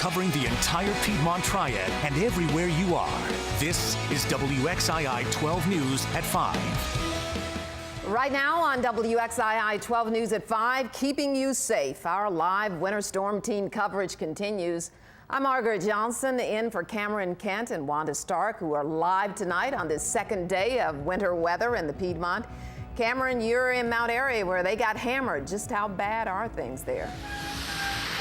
covering the entire Piedmont-Triad and everywhere you are. This is WXII 12 News at 5. Right now on WXII 12 News at 5, keeping you safe. Our live winter storm team coverage continues. I'm Margaret Johnson, in for Cameron Kent and Wanda Stark, who are live tonight on this second day of winter weather in the Piedmont. Cameron, you're in Mount Airy where they got hammered. Just how bad are things there?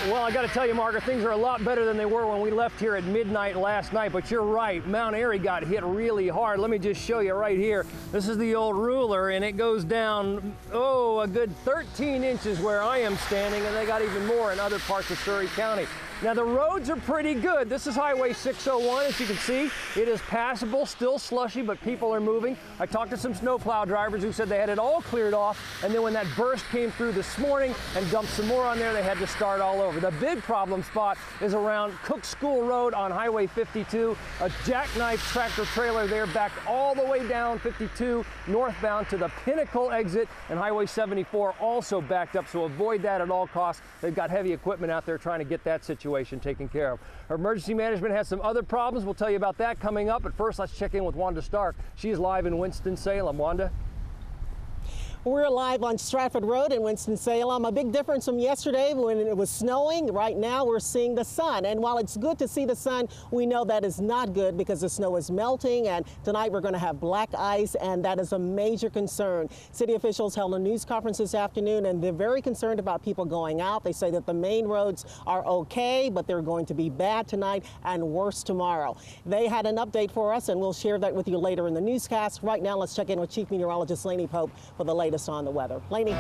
Well, I got to tell you, Margaret, things are a lot better than they were when we left here at midnight last night, but you're right, Mount Airy got hit really hard. Let me just show you right here. This is the old ruler, and it goes down, a good 13 inches where I am standing, and they got even more in other parts of Surry County. Now, the roads are pretty good. This is Highway 601, as you can see. It is passable, still slushy, but people are moving. I talked to some snowplow drivers who said they had it all cleared off, and then when that burst came through this morning and dumped some more on there, they had to start all over. The big problem spot is around Cook School Road on Highway 52. A jackknife tractor trailer there backed all the way down 52 northbound to the Pinnacle exit, and Highway 74 also backed up, so avoid that at all costs. They've got heavy equipment out there trying to get that situation taken care of. Our emergency management has some other problems. We'll tell you about that coming up, but first let's check in with Wanda Stark. She is live in Winston-Salem. Wanda? We're live on Stratford Road in Winston-Salem. A big difference from yesterday when it was snowing. Right now we're seeing the sun. And while it's good to see the sun, we know that is not good because the snow is melting. And tonight we're going to have black ice, and that is a major concern. City officials held a news conference this afternoon, and they're very concerned about people going out. They say that the main roads are okay, but they're going to be bad tonight and worse tomorrow. They had an update for us, and we'll share that with you later in the newscast. Right now, let's check in with Chief Meteorologist Lainey Pope for the latest on the weather. Lainey.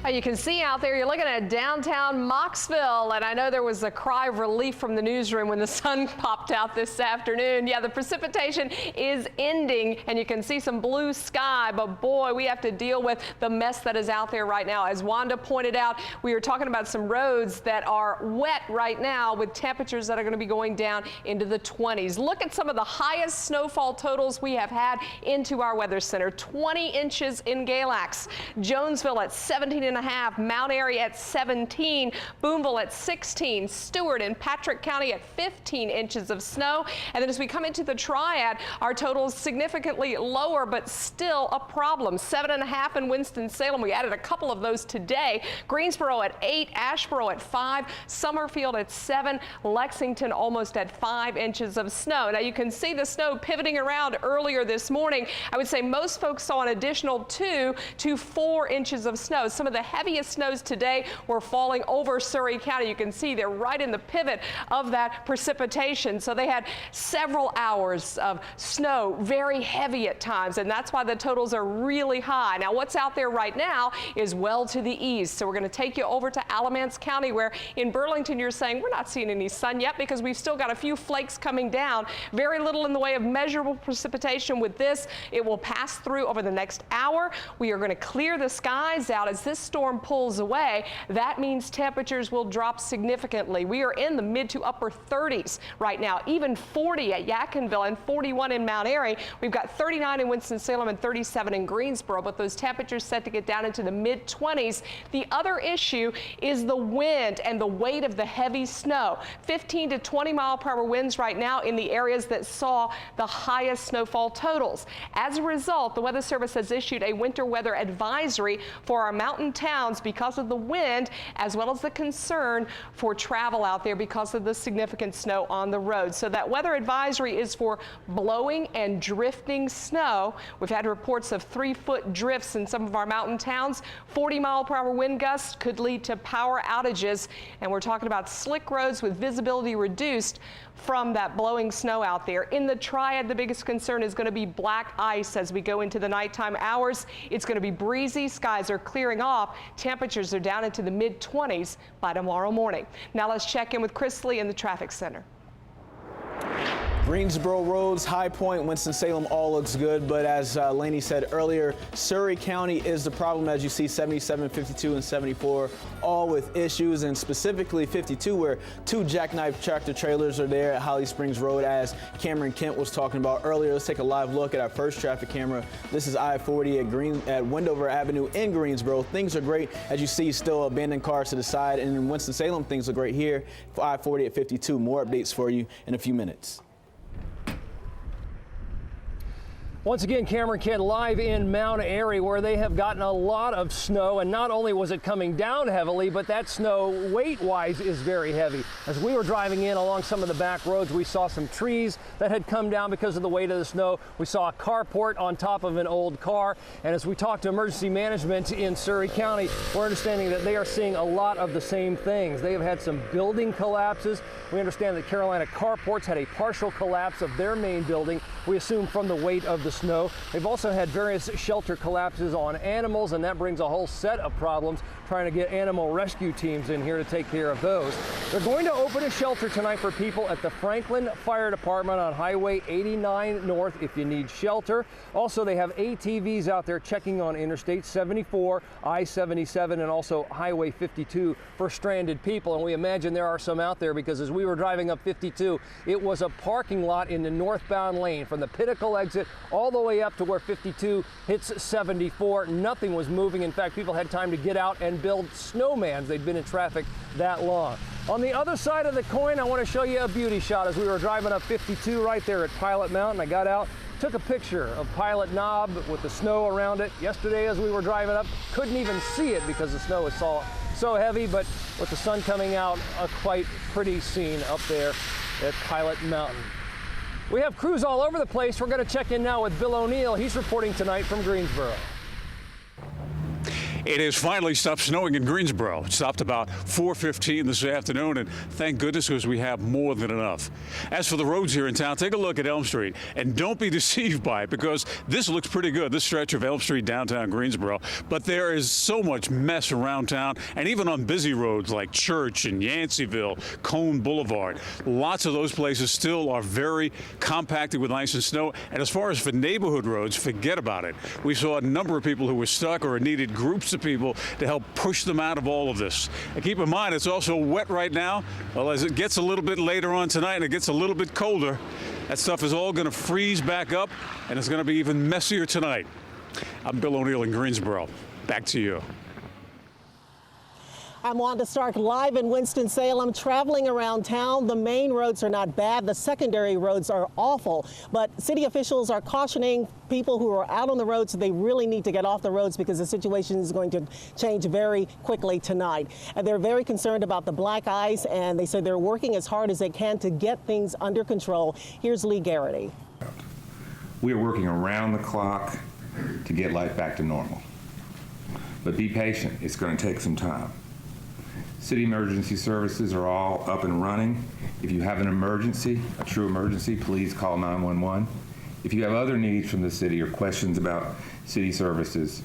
You can see out there, you're looking at downtown Mocksville, and I know there was a cry of relief from the newsroom when the sun popped out this afternoon. Yeah, the precipitation is ending, and you can see some blue sky, but boy, we have to deal with the mess that is out there right now. As Wanda pointed out, we are talking about some roads that are wet right now with temperatures that are going to be going down into the 20s. Look at some of the highest snowfall totals we have had into our weather center. 20 inches in Galax, Jonesville at 17.5, Mount Airy at 17, Boonville at 16, Stewart and Patrick County at 15 inches of snow. And then as we come into the Triad, our totals significantly lower, but still a problem. 7.5 in Winston-Salem. We added a couple of those today. Greensboro at 8, Asheboro at 5, Summerfield at 7, Lexington almost at 5 inches of snow. Now you can see the snow pivoting around earlier this morning. I would say most folks saw an additional 2 to 4 inches of snow. Some of the heaviest snows today were falling over Surry County. You can see they're right in the pivot of that precipitation. So they had several hours of snow, very heavy at times, and that's why the totals are really high. Now what's out there right now is well to the east. So we're going to take you over to Alamance County, where in Burlington you're saying we're not seeing any sun yet because we've still got a few flakes coming down. Very little in the way of measurable precipitation with this. It will pass through over the next hour. We are going to clear the skies out as this storm pulls away. That means temperatures will drop significantly. We are in the mid to upper 30s right now, even 40 at Yadkinville and 41 in Mount Airy. We've got 39 in Winston-Salem and 37 in Greensboro, but those temperatures set to get down into the mid 20s. The other issue is the wind and the weight of the heavy snow. 15 to 20 mile per hour winds right now in the areas that saw the highest snowfall totals. As a result, the Weather Service has issued a winter weather advisory for our mountain towns because of the wind, as well as the concern for travel out there because of the significant snow on the road. So that weather advisory is for blowing and drifting snow. We've had reports of 3-foot drifts in some of our mountain towns. 40 mile per hour wind gusts could lead to power outages, and we're talking about slick roads with visibility reduced from that blowing snow out there. In the Triad, the biggest concern is going to be black ice as we go into the nighttime hours. It's going to be breezy. Skies are clearing off. Temperatures are down into the mid-20s by tomorrow morning. Now let's check in with Chris Lee in the traffic center. Greensboro roads, High Point, Winston-Salem, all looks good. But as Lainey said earlier, Surrey County is the problem. As you see, 77, 52, and 74, all with issues, and specifically 52, where two jackknife tractor trailers are there at Holly Springs Road, as Cameron Kent was talking about earlier. Let's take a live look at our first traffic camera. This is I-40 at Wendover Avenue in Greensboro. Things are great. As you see, still abandoned cars to the side. And in Winston-Salem, things are great here. For I-40 at 52. More updates for you in a few minutes. Once again, Cameron Kent live in Mount Airy, where they have gotten a lot of snow, and not only was it coming down heavily, but that snow weight-wise is very heavy. As we were driving in along some of the back roads, we saw some trees that had come down because of the weight of the snow. We saw a carport on top of an old car, and as we talked to emergency management in Surrey County, we're understanding that they are seeing a lot of the same things. They have had some building collapses. We understand that Carolina Carports had a partial collapse of their main building, we assume from the weight of the snow. They've also had various shelter collapses on animals, and that brings a whole set of problems trying to get animal rescue teams in here to take care of those. They're going to open a shelter tonight for people at the Franklin Fire Department on Highway 89 North if you need shelter. Also, they have ATVs out there checking on Interstate 74, I-77, and also Highway 52 for stranded people. And we imagine there are some out there, because as we were driving up 52, it was a parking lot in the northbound lane from the Pinnacle exit all the way up to where 52 hits 74. Nothing was moving. In fact, people had time to get out and build snowmans. They'd been in traffic that long. On the other side of the coin, I want to show you a beauty shot. As we were driving up 52 right there at Pilot Mountain, I got out, took a picture of Pilot Knob with the snow around it. Yesterday as we were driving up, couldn't even see it because the snow was so heavy, but with the sun coming out, a quite pretty scene up there at Pilot Mountain. We have crews all over the place. We're going to check in now with Bill O'Neill. He's reporting tonight from Greensboro. It has finally stopped snowing in Greensboro. It stopped about 4:15 this afternoon, and thank goodness, because we have more than enough. As for the roads here in town, take a look at Elm Street, and don't be deceived by it, because this looks pretty good, this stretch of Elm Street downtown Greensboro, but there is so much mess around town, and even on busy roads like Church and Yanceyville, Cone Boulevard. Lots of those places still are very compacted with ice and snow, and as far as for neighborhood roads, forget about it. We saw a number of people who were stuck or needed groups of people to help push them out of all of this. And keep in mind, it's also wet right now. Well, as it gets a little bit later on tonight and it gets a little bit colder, that stuff is all going to freeze back up, and it's going to be even messier tonight. I'm Bill O'Neill in Greensboro. Back to you. I'm Wanda Stark live in Winston-Salem. Traveling around town, the main roads are not bad. The secondary roads are awful. But city officials are cautioning people who are out on the roads that they really need to get off the roads, because the situation is going to change very quickly tonight. And they're very concerned about the black ice, and they say they're working as hard as they can to get things under control. Here's Lee Garrity. We are working around the clock to get life back to normal. But be patient. It's going to take some time. City emergency services are all up and running. If you have an emergency, a true emergency, please call 911. If you have other needs from the city or questions about city services,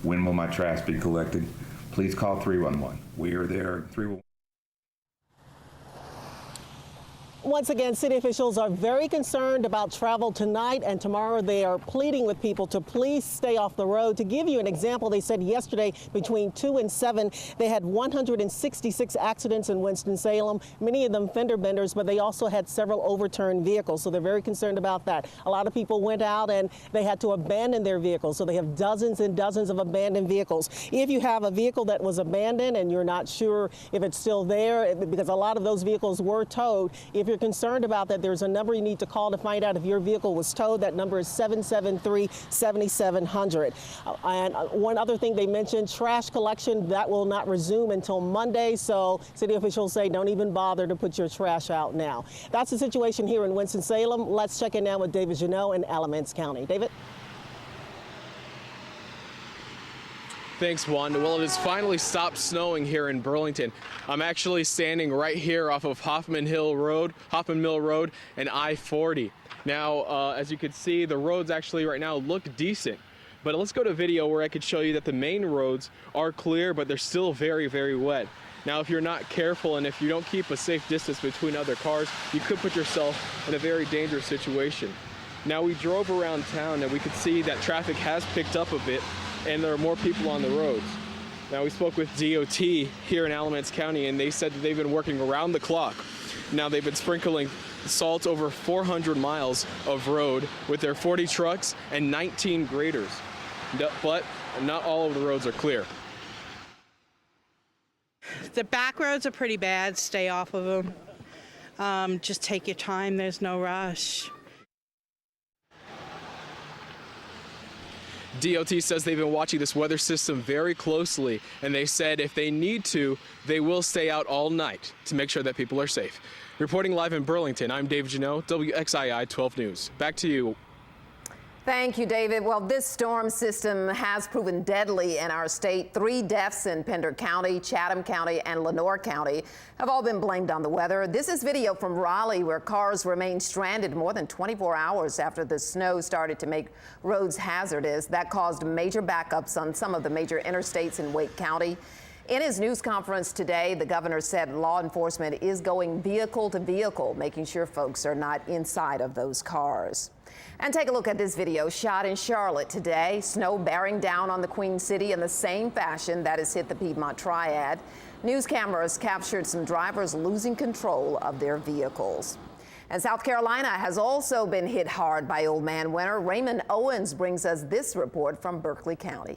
when will my trash be collected, please call 311. We are there at 311. Once again, city officials are very concerned about travel tonight and tomorrow. They are pleading with people to please stay off the road. To give you an example, they said yesterday between 2 and 7, they had 166 accidents in Winston-Salem, many of them fender benders, but they also had several overturned vehicles. So they're very concerned about that. A lot of people went out and they had to abandon their vehicles. So they have dozens and dozens of abandoned vehicles. If you have a vehicle that was abandoned and you're not sure if it's still there, because a lot of those vehicles were towed, if you're concerned about that, there's a number you need to call to find out if your vehicle was towed. That number is 773-7700. And one other thing they mentioned, trash collection, that will not resume until Monday. So city officials say don't even bother to put your trash out now. That's the situation here in Winston-Salem. Let's check in now with David Janot in Alamance County. David? Thanks, Wanda. Well, it has finally stopped snowing here in Burlington. I'm actually standing right here off of Hoffman Mill Road and I-40. Now, as you can see, the roads actually right now look decent. But let's go to video where I could show you that the main roads are clear, but they're still very, very wet. Now, if you're not careful and if you don't keep a safe distance between other cars, you could put yourself in a very dangerous situation. Now, we drove around town and we could see that traffic has picked up a bit and there are more people on the roads. Now, we spoke with DOT here in Alamance County and they said that they've been working around the clock. Now, they've been sprinkling salt over 400 miles of road with their 40 trucks and 19 graders. But not all of the roads are clear. The back roads are pretty bad. Stay off of them. Just take your time. There's no rush. DOT says they've been watching this weather system very closely, and they said if they need to, they will stay out all night to make sure that people are safe. Reporting live in Burlington, I'm David Janot, WXII 12 News. Back to you. Thank you, David. Well, this storm system has proven deadly in our state. 3 deaths in Pender County, Chatham County, and Lenoir County have all been blamed on the weather. This is video from Raleigh, where cars remained stranded more than 24 hours after the snow started to make roads hazardous. That caused major backups on some of the major interstates in Wake County. In his news conference today, the governor said law enforcement is going vehicle to vehicle, making sure folks are not inside of those cars. And take a look at this video shot in Charlotte today. Snow bearing down on the Queen City in the same fashion that has hit the Piedmont-Triad. News cameras captured some drivers losing control of their vehicles. And South Carolina has also been hit hard by old man winter. Raymond Owens brings us this report from Berkeley County.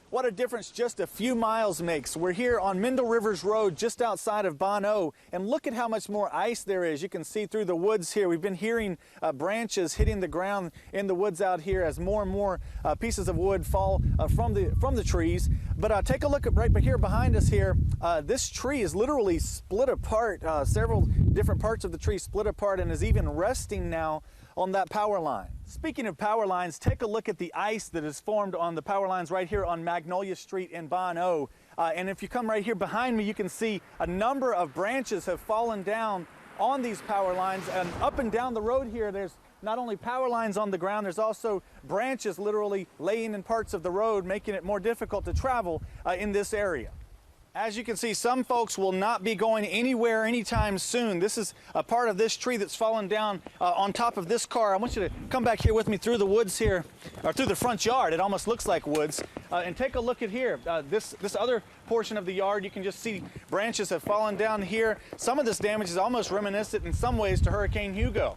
What a difference just a few miles makes. We're here on Mendel Rivers Road just outside of Bonneau, and look at how much more ice there is. You can see through the woods here. We've been hearing branches hitting the ground in the woods out here as more and more pieces of wood fall from the trees. But take a look at right here behind us here. This tree is literally split apart. Several different parts of the tree split apart and is even resting now on that power line. Speaking of power lines, take a look at the ice that is formed on the power lines right here on Magnolia Street in Bonneau. And if you come right here behind me, you can see a number of branches have fallen down on these power lines. And up and down the road here, there's not only power lines on the ground, there's also branches literally laying in parts of the road, making it more difficult to travel in this area. As you can see, some folks will not be going anywhere anytime soon. This is a part of this tree that's fallen down on top of this car. I want you to come back here with me through the woods here, or through the front yard. It almost looks like woods. And take a look at here. This other portion of the yard, you can just see branches have fallen down here. Some of this damage is almost reminiscent in some ways to Hurricane Hugo.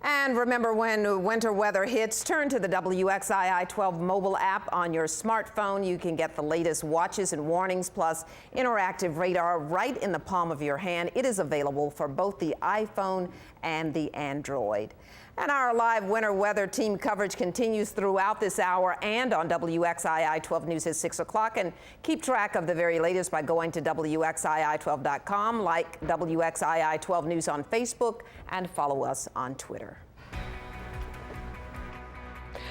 And remember, when winter weather hits, turn to the WXII 12 mobile app on your smartphone. You can get the latest watches and warnings, plus interactive radar right in the palm of your hand. It is available for both the iPhone and the Android. And our live winter weather team coverage continues throughout this hour and on WXII 12 News at 6 o'clock. And keep track of the very latest by going to WXII12.com, like WXII 12 News on Facebook, and follow us on Twitter.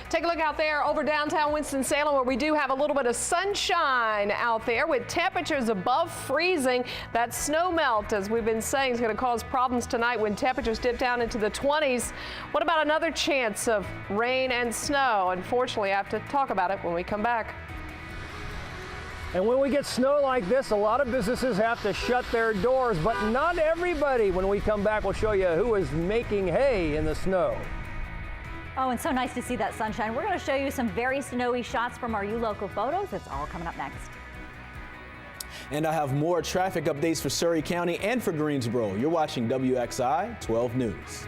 Take a look out there over downtown Winston-Salem, where we do have a little bit of sunshine out there with temperatures above freezing. That snow melt, as we've been saying, is going to cause problems tonight when temperatures dip down into the 20s. What about another chance of rain and snow? Unfortunately, I have to talk about it when we come back. And when we get snow like this, a lot of businesses have to shut their doors, but not everybody. When we come back, we'll show you who is making hay in the snow. Oh, and so nice to see that sunshine. We're going to show you some very snowy shots from our U-Local photos. It's all coming up next. And I have more traffic updates for Surrey County and for Greensboro. You're watching WXI 12 News.